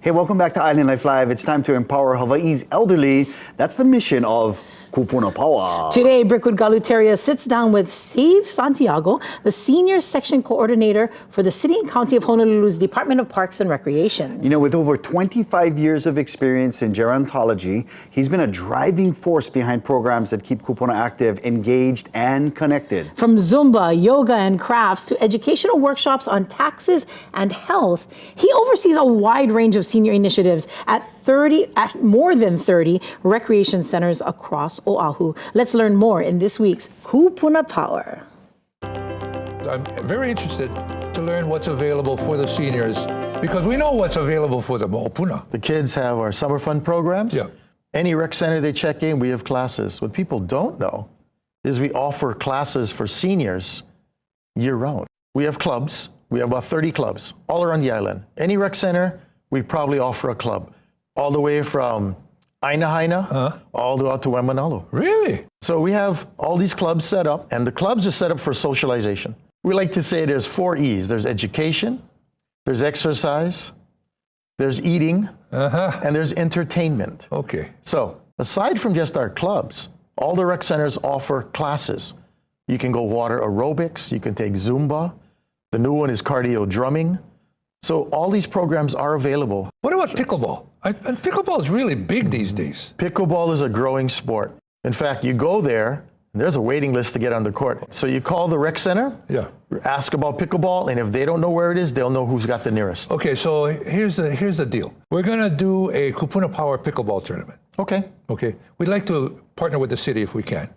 Hey, welcome back to Island Life Live. It's time to empower Hawaii's elderly. That's the mission of Kupuna Power. Today, Brickwood Galuteria sits down with Steve Santiago, the Senior Section Coordinator for the City and County of Honolulu's Department of Parks and Recreation. You know, with over 25 years of experience in gerontology, he's been a driving force behind programs that keep Kupuna active, engaged, and connected. From Zumba, yoga, and crafts to educational workshops on taxes and health, he oversees a wide range of senior initiatives at more than 30 recreation centers across Oahu. Let's learn more in this week's Kupuna Power. I'm very interested to learn what's available for the seniors because we know what's available for the Mo'opuna. The kids have our summer fun programs. Yeah. Any rec center they check in, we have classes. What people don't know is we offer classes for seniors year-round. We have clubs. We have about 30 clubs all around the island. Any rec center, we probably offer a club, all the way from Aina all the way out to Waimanalo. Really? So we have all these clubs set up, and the clubs are set up for socialization. We like to say there's 4 E's. There's education, there's exercise, there's eating, and there's entertainment. Okay. So aside from just our clubs, all the rec centers offer classes. You can go water aerobics, you can take Zumba. The new one is cardio drumming. So all these programs are available. What about pickleball? And pickleball is really big these days. Pickleball is a growing sport. In fact, you go there, and there's a waiting list to get on the court. So you call the rec center, ask about pickleball, and if they don't know where it is, they'll know who's got the nearest. Okay, so here's the deal. We're gonna do a Kupuna Power pickleball tournament. Okay. Okay, we'd like to partner with the city if we can.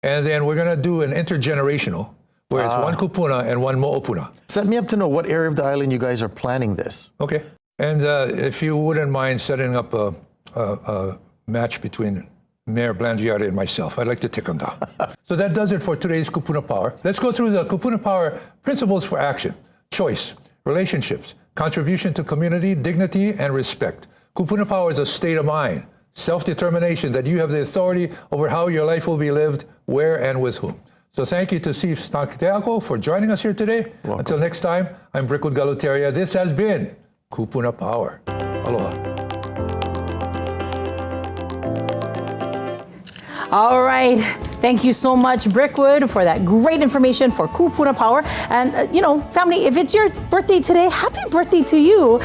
And then we're gonna do an intergenerational, where it's one Kupuna and one Mo'opuna. Set me up to know what area of the island you guys are planning this. Okay. And if you wouldn't mind setting up a match between Mayor Blangiardi and myself, I'd like to take him down. So that does it for today's Kupuna Power. Let's go through the Kupuna Power principles for action: choice, relationships, contribution to community, dignity, and respect. Kupuna Power is a state of mind, self-determination that you have the authority over how your life will be lived, where, and with whom. So thank you to Steve Santiago for joining us here today. Until next time, I'm Brickwood Galuteria. This has been Kupuna Power. Aloha. All right. Thank you so much, Brickwood, for that great information for Kupuna Power. And, family, if it's your birthday today, happy birthday to you.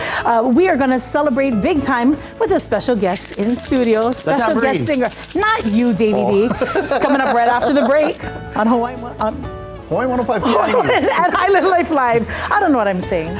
We are going to celebrate big time with a special guest in studio, special guest singer. Not you, Davey D. It's coming up right after the break on Hawaii 105 Hawaii 105 and Island Life Live. I don't know what I'm saying.